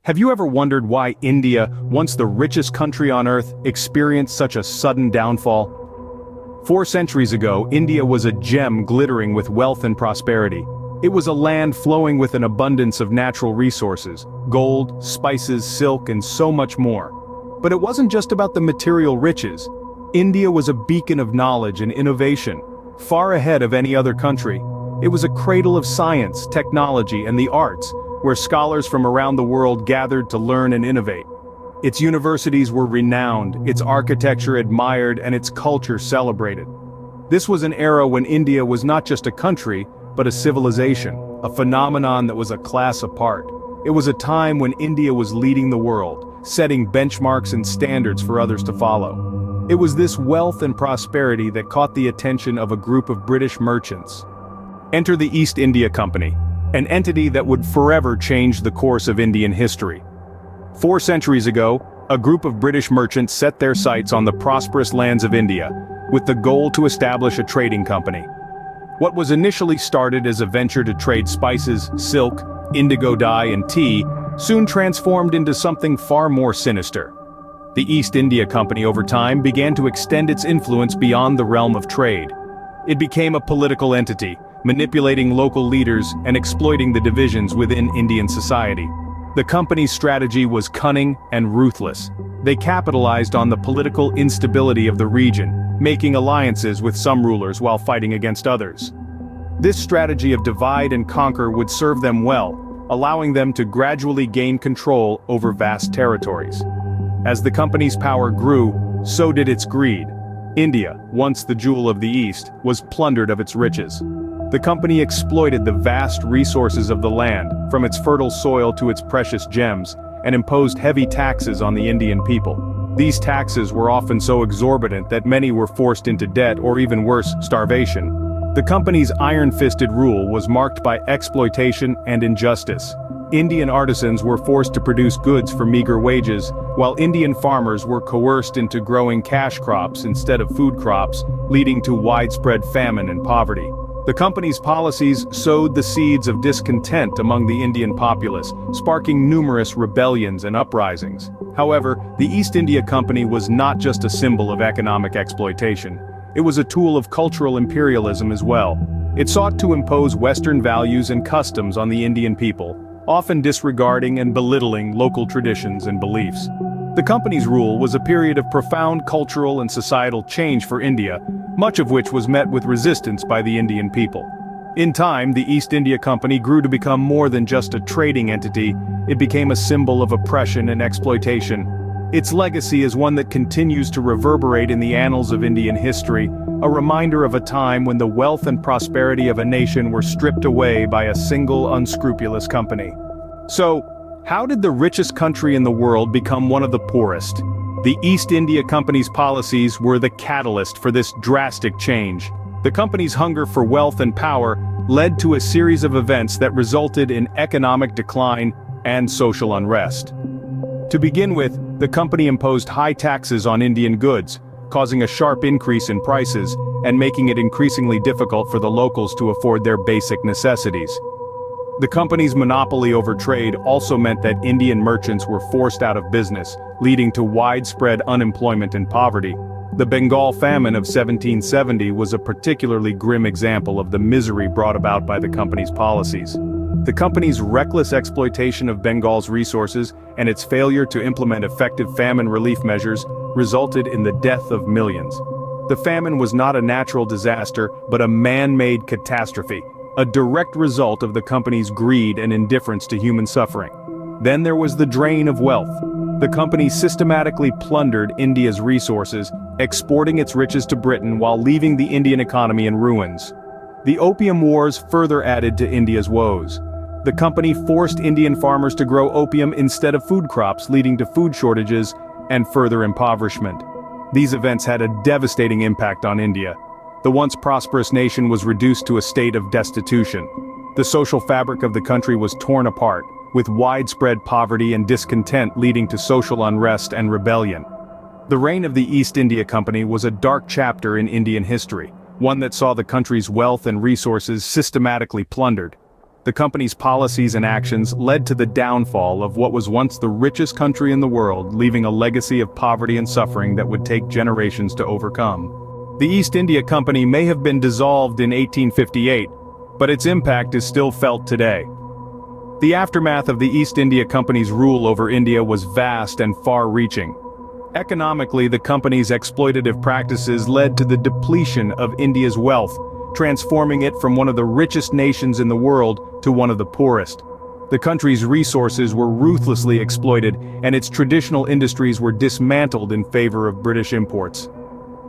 Have you ever wondered why India, once the richest country on earth, experienced such a sudden downfall? 4 centuries ago, India was a gem glittering with wealth and prosperity. It was a land flowing with an abundance of natural resources, gold, spices, silk, and so much more. But it wasn't just about the material riches. India was a beacon of knowledge and innovation, far ahead of any other country. It was a cradle of science, technology, and the arts, where scholars from around the world gathered to learn and innovate. Its universities were renowned, its architecture admired, and its culture celebrated. This was an era when India was not just a country, but a civilization, a phenomenon that was a class apart. It was a time when India was leading the world, setting benchmarks and standards for others to follow. It was this wealth and prosperity that caught the attention of a group of British merchants. Enter the East India Company, an entity that would forever change the course of Indian history. 4 centuries ago, a group of British merchants set their sights on the prosperous lands of India, with the goal to establish a trading company. What was initially started as a venture to trade spices, silk, indigo dye, and tea, soon transformed into something far more sinister. The East India Company over time began to extend its influence beyond the realm of trade. It became a political entity, manipulating local leaders and exploiting the divisions within Indian society. The company's strategy was cunning and ruthless. They capitalized on the political instability of the region, making alliances with some rulers while fighting against others. This strategy of divide and conquer would serve them well, allowing them to gradually gain control over vast territories. As the company's power grew, so did its greed. India, once the jewel of the East, was plundered of its riches. The company exploited the vast resources of the land, from its fertile soil to its precious gems, and imposed heavy taxes on the Indian people. These taxes were often so exorbitant that many were forced into debt or even worse, starvation. The company's iron-fisted rule was marked by exploitation and injustice. Indian artisans were forced to produce goods for meager wages, while Indian farmers were coerced into growing cash crops instead of food crops, leading to widespread famine and poverty. The company's policies sowed the seeds of discontent among the Indian populace, sparking numerous rebellions and uprisings. However, the East India Company was not just a symbol of economic exploitation. It was a tool of cultural imperialism as well. It sought to impose Western values and customs on the Indian people, often disregarding and belittling local traditions and beliefs. The company's rule was a period of profound cultural and societal change for India, much of which was met with resistance by the Indian people. In time, the East India Company grew to become more than just a trading entity. It became a symbol of oppression and exploitation. Its legacy is one that continues to reverberate in the annals of Indian history, a reminder of a time when the wealth and prosperity of a nation were stripped away by a single unscrupulous company. So, how did the richest country in the world become one of the poorest? The East India Company's policies were the catalyst for this drastic change. The company's hunger for wealth and power led to a series of events that resulted in economic decline and social unrest. To begin with, the company imposed high taxes on Indian goods, causing a sharp increase in prices and making it increasingly difficult for the locals to afford their basic necessities. The company's monopoly over trade also meant that Indian merchants were forced out of business, leading to widespread unemployment and poverty. The Bengal famine of 1770 was a particularly grim example of the misery brought about by the company's policies. The company's reckless exploitation of Bengal's resources and its failure to implement effective famine relief measures resulted in the death of millions. The famine was not a natural disaster, but a man-made catastrophe, a direct result of the company's greed and indifference to human suffering. Then there was the drain of wealth. The company systematically plundered India's resources, exporting its riches to Britain while leaving the Indian economy in ruins. The Opium Wars further added to India's woes. The company forced Indian farmers to grow opium instead of food crops, leading to food shortages and further impoverishment. These events had a devastating impact on India. The once prosperous nation was reduced to a state of destitution. The social fabric of the country was torn apart, with widespread poverty and discontent leading to social unrest and rebellion. The reign of the East India Company was a dark chapter in Indian history, one that saw the country's wealth and resources systematically plundered. the company's policies and actions led to the downfall of what was once the richest country in the world, leaving a legacy of poverty and suffering that would take generations to overcome. The East India Company may have been dissolved in 1858, but its impact is still felt today. The aftermath of the East India Company's rule over India was vast and far-reaching. Economically, the company's exploitative practices led to the depletion of India's wealth, transforming it from one of the richest nations in the world to one of the poorest. The country's resources were ruthlessly exploited, and its traditional industries were dismantled in favor of British imports.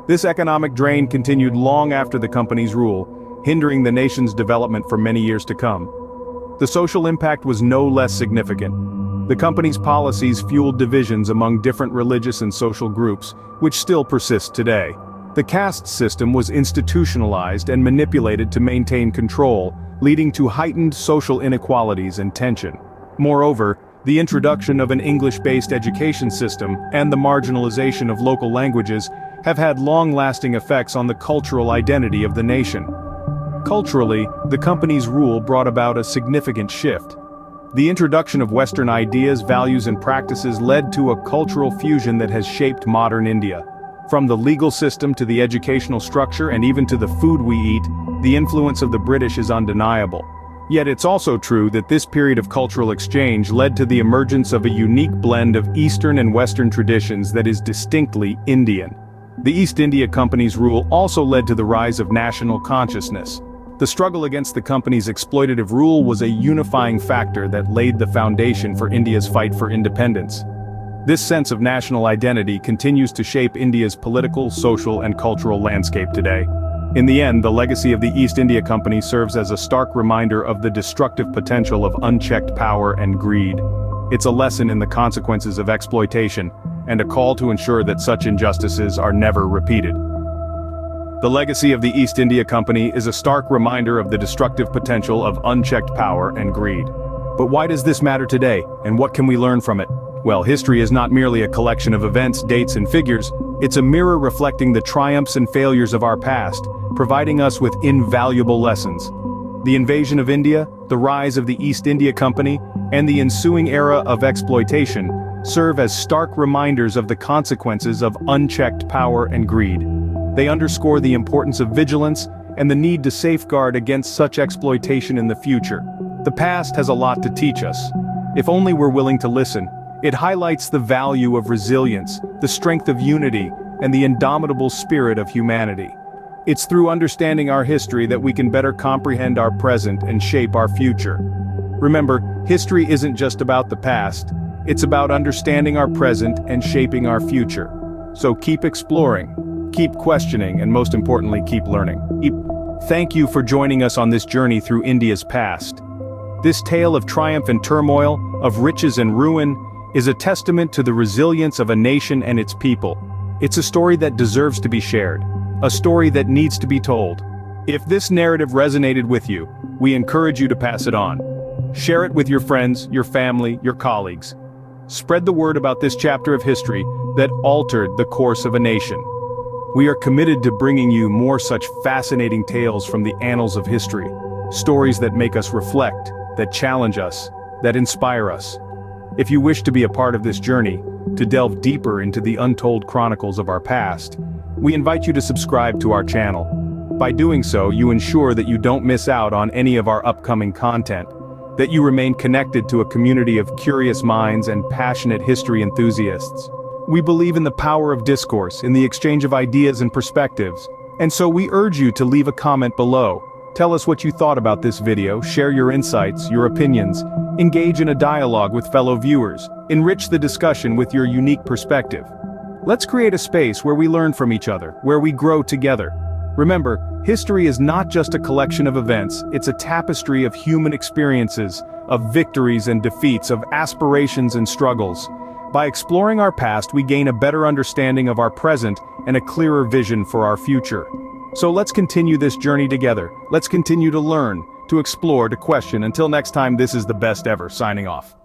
This economic drain continued long after the company's rule, hindering the nation's development for many years to come. The social impact was no less significant. The company's policies fueled divisions among different religious and social groups, which still persist today. The caste system was institutionalized and manipulated to maintain control, leading to heightened social inequalities and tension. Moreover, the introduction of an English-based education system and the marginalization of local languages have had long-lasting effects on the cultural identity of the nation. Culturally, the company's rule brought about a significant shift. The introduction of Western ideas, values, and practices led to a cultural fusion that has shaped modern India. From the legal system to the educational structure and even to the food we eat, the influence of the British is undeniable. Yet it's also true that this period of cultural exchange led to the emergence of a unique blend of Eastern and Western traditions that is distinctly Indian. The East India Company's rule also led to the rise of national consciousness. The struggle against the company's exploitative rule was a unifying factor that laid the foundation for India's fight for independence. This sense of national identity continues to shape India's political, social, and cultural landscape today. In the end, the legacy of the East India Company serves as a stark reminder of the destructive potential of unchecked power and greed. It's a lesson in the consequences of exploitation, and a call to ensure that such injustices are never repeated. The legacy of the East India Company is a stark reminder of the destructive potential of unchecked power and greed. But why does this matter today, and what can we learn from it? Well, history is not merely a collection of events, dates, and figures. It's a mirror reflecting the triumphs and failures of our past, providing us with invaluable lessons. The invasion of India, the rise of the East India Company, and the ensuing era of exploitation serve as stark reminders of the consequences of unchecked power and greed. They underscore the importance of vigilance and the need to safeguard against such exploitation in the future. The past has a lot to teach us, if only we're willing to listen. It highlights the value of resilience, the strength of unity, and the indomitable spirit of humanity. It's through understanding our history that we can better comprehend our present and shape our future. Remember, history isn't just about the past, it's about understanding our present and shaping our future. So keep exploring, keep questioning, and most importantly, keep learning. Thank you for joining us on this journey through India's past. This tale of triumph and turmoil, of riches and ruin, is a testament to the resilience of a nation and its people. It's a story that deserves to be shared, a story that needs to be told. If this narrative resonated with you, we encourage you to pass it on. Share it with your friends, your family, your colleagues. Spread the word about this chapter of history that altered the course of a nation. We are committed to bringing you more such fascinating tales from the annals of history, stories that make us reflect, that challenge us, that inspire us. If you wish to be a part of this journey, to delve deeper into the untold chronicles of our past, we invite you to subscribe to our channel. By doing so, you ensure that you don't miss out on any of our upcoming content, that you remain connected to a community of curious minds and passionate history enthusiasts. We believe in the power of discourse, in the exchange of ideas and perspectives, and so we urge you to leave a comment below. Tell us what you thought about this video, share your insights, your opinions, engage in a dialogue with fellow viewers, enrich the discussion with your unique perspective. Let's create a space where we learn from each other, where we grow together. Remember, history is not just a collection of events, it's a tapestry of human experiences, of victories and defeats, of aspirations and struggles. By exploring our past, we gain a better understanding of our present and a clearer vision for our future. So let's continue this journey together. Let's continue to learn, to explore, to question. Until next time, this is the best ever, signing off.